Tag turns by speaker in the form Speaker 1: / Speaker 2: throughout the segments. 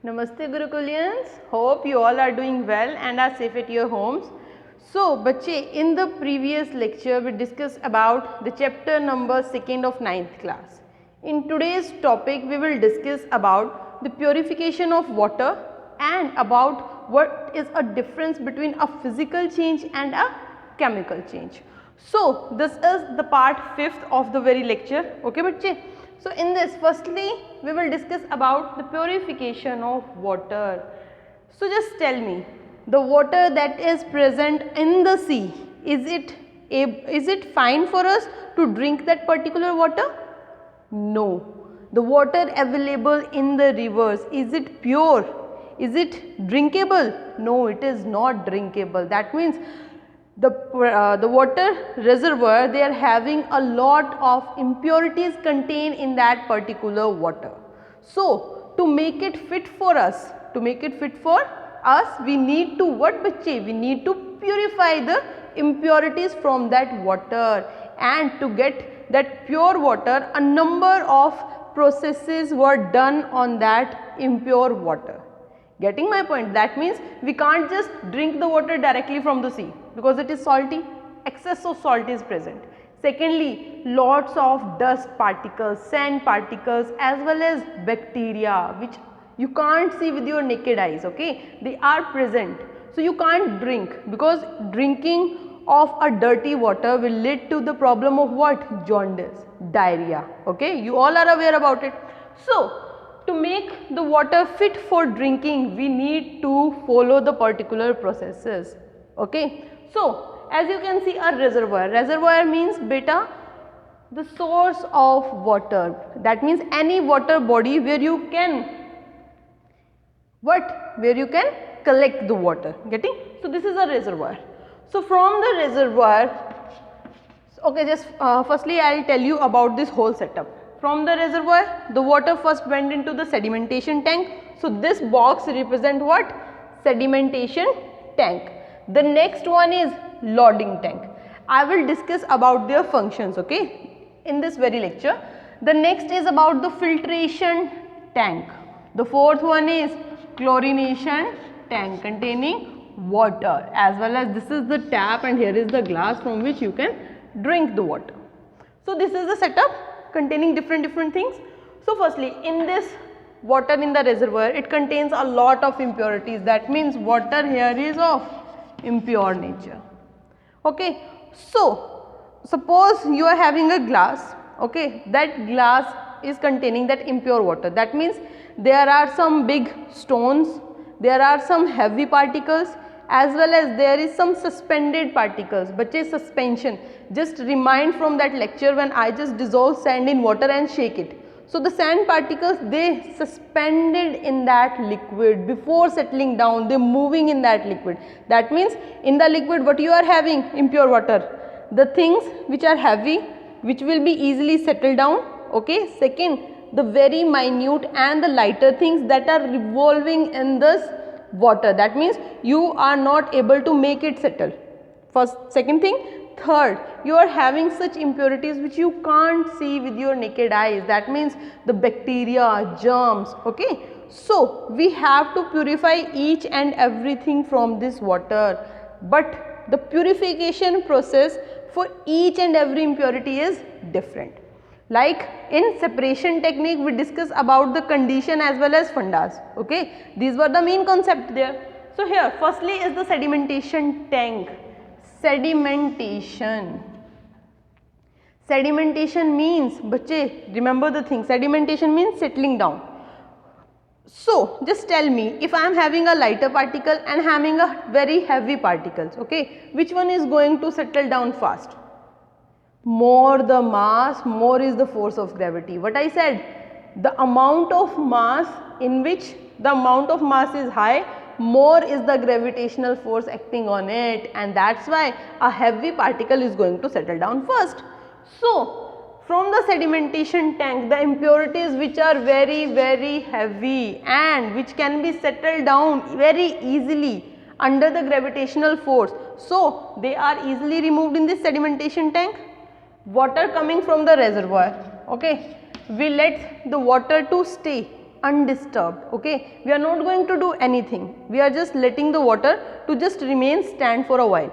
Speaker 1: Namaste Gurukulians, hope you all are doing well and are safe at your homes. So बच्चे, in the previous lecture we discussed about the chapter number 2nd of 9th class. In today's topic we will discuss about the purification of water and about what is a difference between a physical change and a chemical change. So this is the part 5th of the very lecture, okay बच्चे. So in this, firstly we will discuss about the purification of water. So just tell me, the water that is present in the sea, is it fine for us to drink that particular water? No. The water available in the rivers, is it pure? Is it drinkable? No, it is not drinkable. That means the water reservoir, they are having a lot of impurities contained in that particular water. So to make it fit for us, we need to what bachche? We need to purify the impurities from that water, and to get that pure water a number of processes were done on that impure water. Getting my point? That means we can't just drink the water directly from the sea because it is salty, excess of salt is present. Secondly, lots of dust particles, sand particles as well as bacteria which you can't see with your naked eyes, okay, they are present. So you can't drink because drinking of a dirty water will lead to the problem of what? Jaundice, diarrhea, okay, you all are aware about it. So to make the water fit for drinking, we need to follow the particular processes, okay. So as you can see, a reservoir means beta the source of water, that means any water body where you can collect the water, getting. So this is a reservoir. So from the reservoir, okay, just firstly I will tell you about this whole setup. From the reservoir, the water first went into the sedimentation tank. So this box represent what? Sedimentation tank. The next one is loading tank. I will discuss about their functions, okay, in this very lecture. The next is about the filtration tank. The fourth one is chlorination tank containing water, as well as this is the tap and here is the glass from which you can drink the water. So this is the setup containing different things. So firstly, in this water in the reservoir, it contains a lot of impurities. That means water here is of impure nature, okay. So suppose you are having a glass, okay, that glass is containing that impure water. That means there are some big stones, there are some heavy particles as well as there is some suspended particles. But suspension, just remind from that lecture when I just dissolve sand in water and shake it. So the sand particles, they suspended in that liquid before settling down, they moving in that liquid. That means in the liquid what you are having? Impure water. The things which are heavy, which will be easily settled down, okay. Second, the very minute and the lighter things that are revolving in this water. That means you are not able to make it settle. First, second thing. Third, you are having such impurities which you can't see with your naked eyes. That means the bacteria, germs, okay. So we have to purify each and everything from this water, but the purification process for each and every impurity is different. Like in separation technique, we discuss about the condition as well as fundas, okay. These were the main concept there. So here firstly is the sedimentation tank. Sedimentation means, bachche, remember the thing, sedimentation means settling down. So just tell me, if I am having a lighter particle and having a very heavy particles, okay, which one is going to settle down fast? More the mass, more is the force of gravity. What I said, the amount of mass in which the amount of mass is high, more is the gravitational force acting on it, and that's why a heavy particle is going to settle down first. So from the sedimentation tank, the impurities which are very heavy and which can be settled down very easily under the gravitational force, so they are easily removed in this sedimentation tank. Water coming from the reservoir, okay, we let the water to stay undisturbed. Okay, we are not going to do anything, we are just letting the water to just remain stand for a while.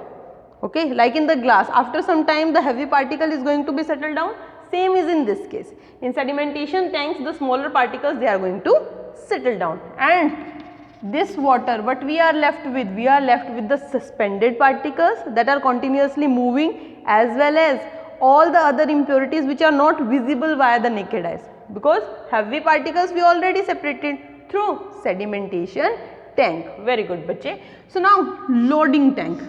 Speaker 1: Okay, like in the glass, after some time the heavy particle is going to be settled down. Same is in this case. In sedimentation tanks, the smaller particles, they are going to settle down, and this water, what we are left with? We are left with the suspended particles that are continuously moving, as well as all the other impurities which are not visible via the naked eyes, because heavy particles we already separated through sedimentation tank. Very good, bache. So now loading tank.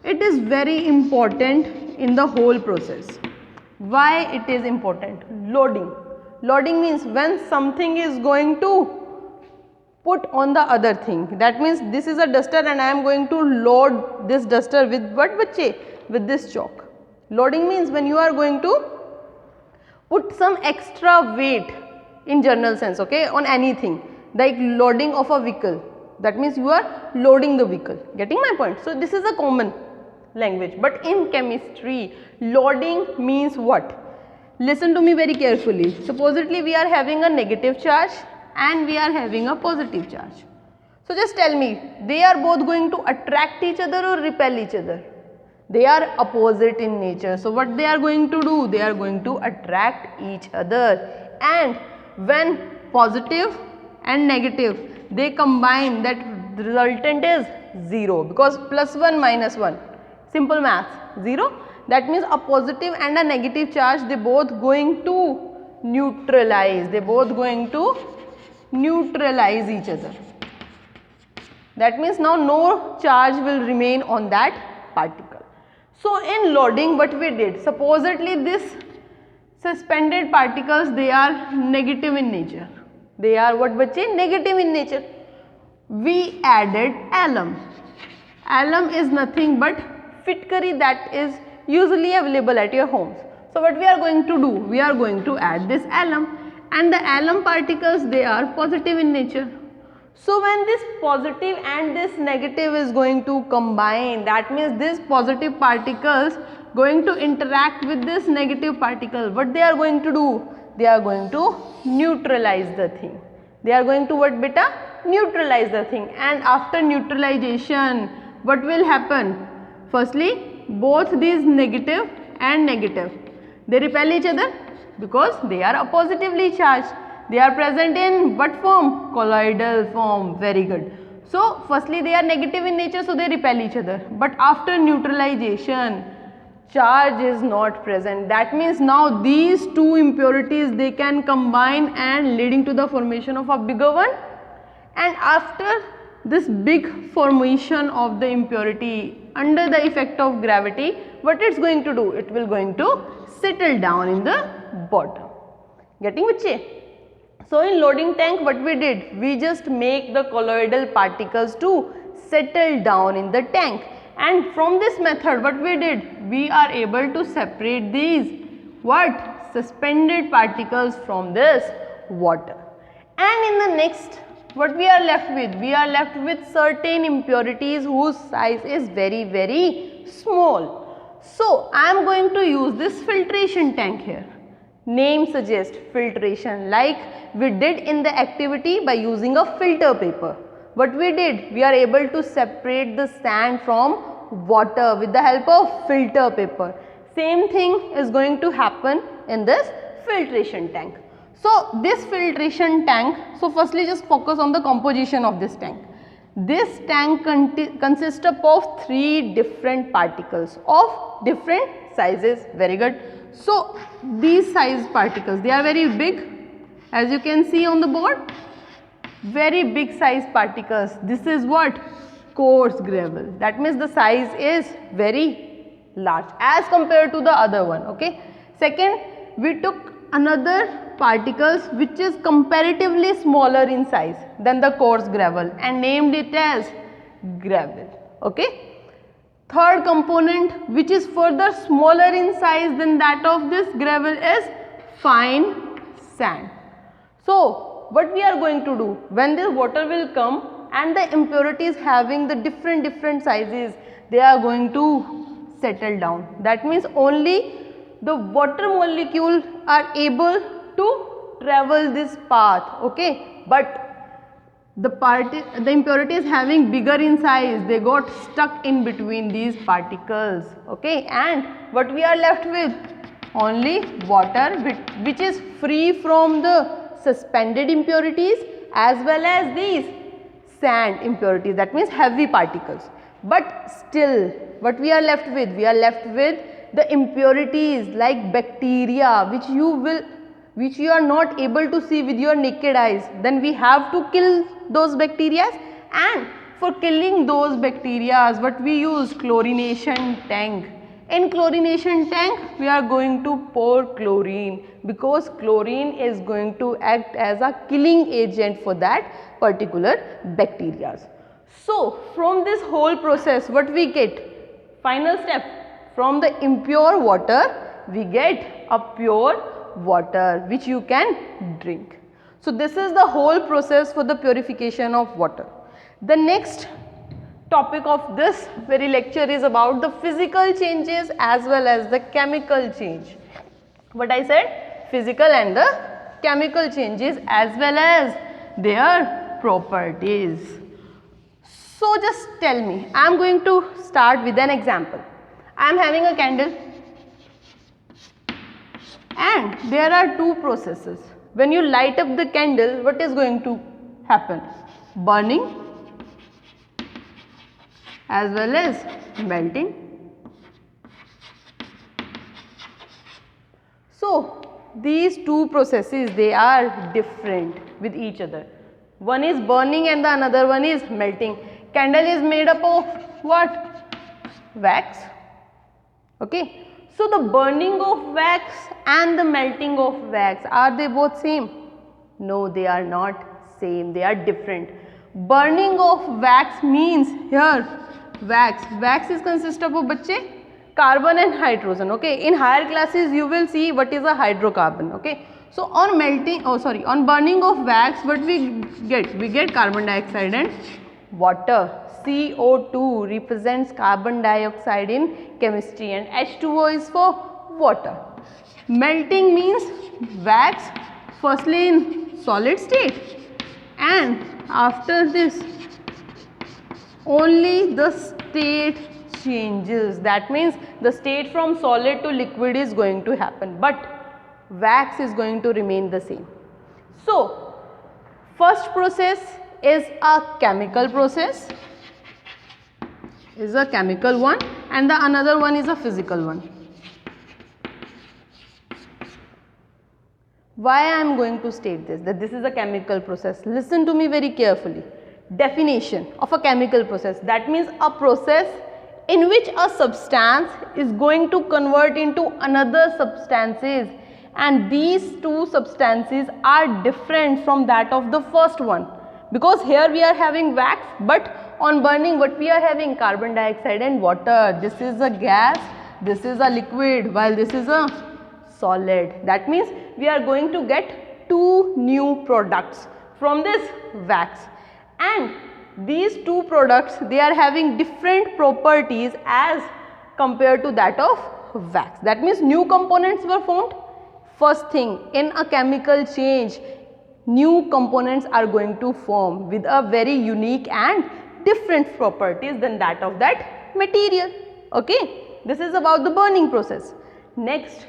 Speaker 1: It is very important in the whole process. Why it is important? Loading. Loading means when something is going to put on the other thing. That means this is a duster and I am going to load this duster with what, bache? With this chalk. Loading means when you are going to put some extra weight in general sense, okay, on anything, like loading of a vehicle. That means you are loading the vehicle. Getting my point? So this is a common language, but in chemistry, loading means what? Listen to me very carefully. Supposedly we are having a negative charge and we are having a positive charge. So just tell me, they are both going to attract each other or repel each other? They are opposite in nature. So what they are going to do? They are going to attract each other, and when positive and negative they combine, that resultant is 0, because plus 1 minus 1, simple math, 0. That means a positive and a negative charge, they both going to neutralize. They both going to neutralize each other. That means now no charge will remain on that particle. So in loading, what we did, supposedly this suspended particles, they are negative in nature. They are what, bache? Negative in nature. We added alum. Alum is nothing but fitkari that is usually available at your homes. So what we are going to do? We are going to add this alum, and the alum particles, they are positive in nature. So when this positive and this negative is going to combine, that means this positive particles going to interact with this negative particle. What they are going to do? They are going to neutralize the thing. They are going to what, beta? Neutralize the thing. And after neutralization, what will happen? Firstly, both these negative and negative, they repel each other because they are positively charged. They are present in what form? Colloidal form. Very good. So firstly they are negative in nature, so they repel each other. But after neutralization, charge is not present. That means now these two impurities, they can combine and leading to the formation of a bigger one. And after this big formation of the impurity under the effect of gravity, what it's going to do? It will going to settle down in the bottom. Getting which? So in loading tank, what we did? We just make the colloidal particles to settle down in the tank. And from this method, what we did? We are able to separate these what? Suspended particles from this water. And in the next, what we are left with? We are left with certain impurities whose size is very, very small. So I am going to use this filtration tank here. Name suggests filtration, like we did in the activity by using a filter paper. What we did? We are able to separate the sand from water with the help of filter paper. Same thing is going to happen in this filtration tank. So this filtration tank, so firstly just focus on the composition of this tank. This tank consists of 3 different particles of different sizes. Very good. So these size particles, they are very big, as you can see on the board. Very big size particles. This is what? Coarse gravel. That means the size is very large as compared to the other one. Okay. Second, we took another particles which is comparatively smaller in size than the coarse gravel and named it as gravel. Okay. Third component, which is further smaller in size than that of this gravel, is fine sand. So what we are going to do? When this water will come and the impurities having the different sizes, they are going to settle down. That means only the water molecule are able to travel this path, okay, but the impurity is having bigger in size, they got stuck in between these particles, okay, and what we are left with? Only water, which is free from the suspended impurities as well as these sand impurities, that means heavy particles. But still what we are left with? We are left with the impurities like bacteria, which you are not able to see with your naked eyes. Then we have to kill those bacteria, and for killing those bacteria, what we use? Chlorination tank. In chlorination tank we are going to pour chlorine, because chlorine is going to act as a killing agent for that particular bacteria. So from this whole process what we get? Final step, from the impure water we get a pure water which you can drink. So this is the whole process for the purification of water. The next topic of this very lecture is about the physical changes as well as the chemical change. What I said? Physical and the chemical changes as well as their properties. So just tell me, I am going to start with an example. I am having a candle and there are two processes. When you light up the candle, what is going to happen? Burning as well as melting. So these two processes, they are different with each other. One is burning and the another one is melting. Candle is made up of what? Wax. Okay. So the burning of wax and the melting of wax, are they both same? No, they are not same, they are different. Burning of wax means here wax is consist of bacche carbon and hydrogen, okay. In higher classes you will see what is a hydrocarbon, okay. So on on burning of wax, what we get? We get carbon dioxide and water. CO2 represents carbon dioxide in chemistry and H2O is for water. Melting means wax firstly in solid state, and after this only the state changes. That means the state from solid to liquid is going to happen, but wax is going to remain the same. So first process is a chemical process, is a chemical one, and the another one is a physical one. Why I am going to state this, that this is a chemical process? Listen to me very carefully. Definition of a chemical process, that means a process in which a substance is going to convert into another substances, and these two substances are different from that of the first one, because here we are having wax, but on burning what we are having? Carbon dioxide and water. This is a gas, this is a liquid, while this is a solid. That means we are going to get two new products from this wax, and these two products, they are having different properties as compared to that of wax. That means new components were formed. First thing, in a chemical change, new components are going to form with a very unique and different properties than that of that material, okay. This is about the burning process. Next,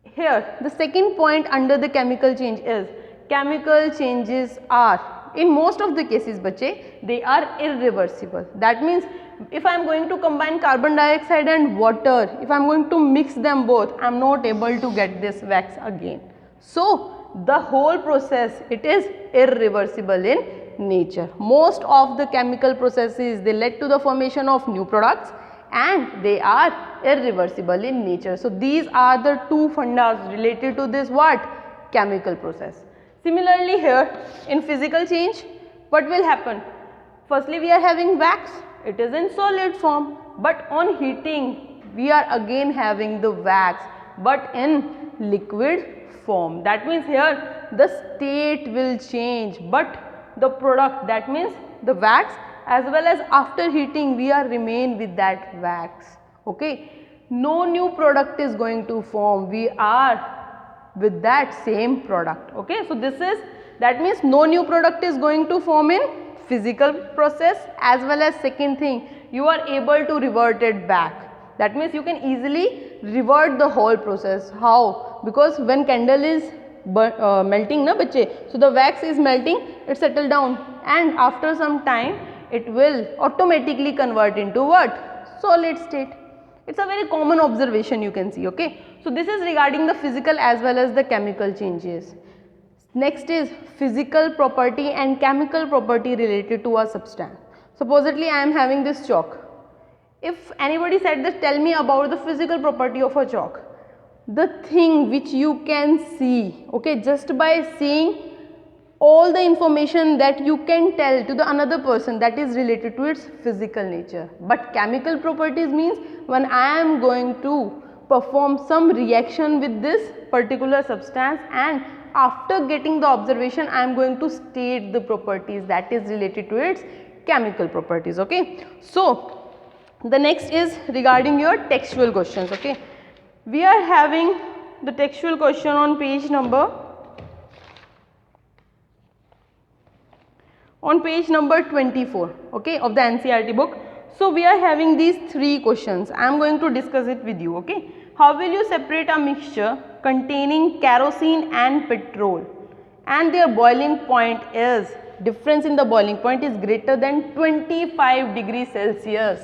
Speaker 1: here the second point under the chemical change is, chemical changes are, in most of the cases bache, they are irreversible. That means if I am going to combine carbon dioxide and water, if I am going to mix them both, I am not able to get this wax again. So the whole process, it is irreversible in nature. Most of the chemical processes, they led to the formation of new products and they are irreversible in nature. So these are the two fundas related to this what? Chemical process. Similarly here in physical change, what will happen? Firstly we are having wax, it is in solid form, but on heating we are again having the wax but in liquid form. That means here the state will change, but the product, that means the wax, as well as after heating we are remain with that wax, okay. No new product is going to form, we are with that same product. Okay, so that means no new product is going to form in physical process, as well as second thing, you are able to revert it back. That means you can easily revert the whole process. How? Because when candle is melting na bache, so the wax is melting, it settle down, and after some time it will automatically convert into what? Solid state. It's a very common observation you can see. Okay, so this is regarding the physical as well as the chemical changes. Next is physical property and chemical property related to a substance. Supposedly I am having this chalk. If anybody said that, tell me about the physical property of a chalk. The thing which you can see, okay, just by seeing, all the information that you can tell to the another person, that is related to its physical nature. But chemical properties means when I am going to perform some reaction with this particular substance, and after getting the observation I am going to state the properties that is related to its chemical properties. Okay, so the next is regarding your textual questions. Okay, we are having the textual question on page number 24, okay, of the NCERT book. So we are having these 3 questions. I am going to discuss it with you. Okay, how will you separate a mixture containing kerosene and petrol, and their boiling point is, difference in the boiling point is greater than 25 degrees Celsius.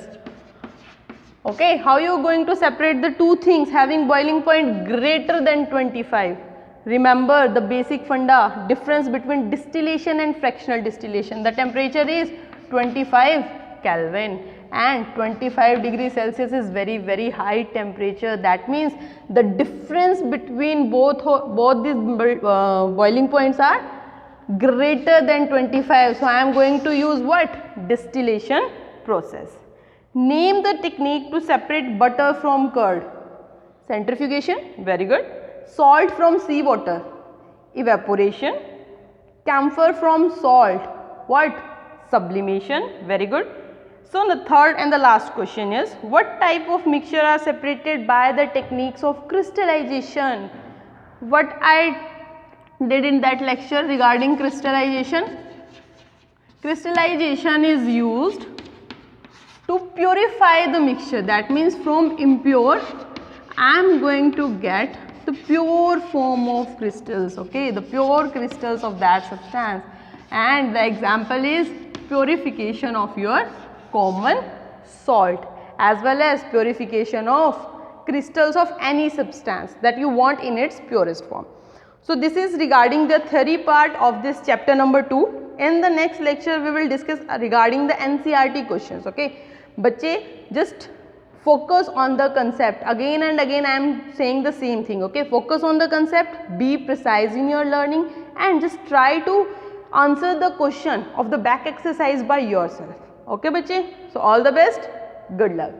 Speaker 1: Okay, how you are going to separate the two things having boiling point greater than 25? Remember the basic funda, difference between distillation and fractional distillation. The temperature is 25 Kelvin and 25 degrees Celsius is very high temperature. That means the difference between both these boiling points are greater than 25. So I am going to use what? Distillation process. Name the technique to separate butter from curd. Centrifugation, very good. Salt from seawater, evaporation. Camphor from salt, what? Sublimation, very good. So the third and the last question is, what type of mixture are separated by the techniques of crystallization? What I did in that lecture regarding crystallization? Crystallization is used to purify the mixture. That means from impure I am going to get the pure form of crystals, okay, the pure crystals of that substance, and the example is purification of your common salt, as well as purification of crystals of any substance that you want in its purest form. So this is regarding the theory part of this chapter number 2. In the next lecture we will discuss regarding the NCERT questions. Okay, बच्चे just focus on the concept. Again and again I am saying the same thing. Okay, focus on the concept, be precise in your learning, and just try to answer the question of the back exercise by yourself. Okay बच्चे, so all the best, good luck.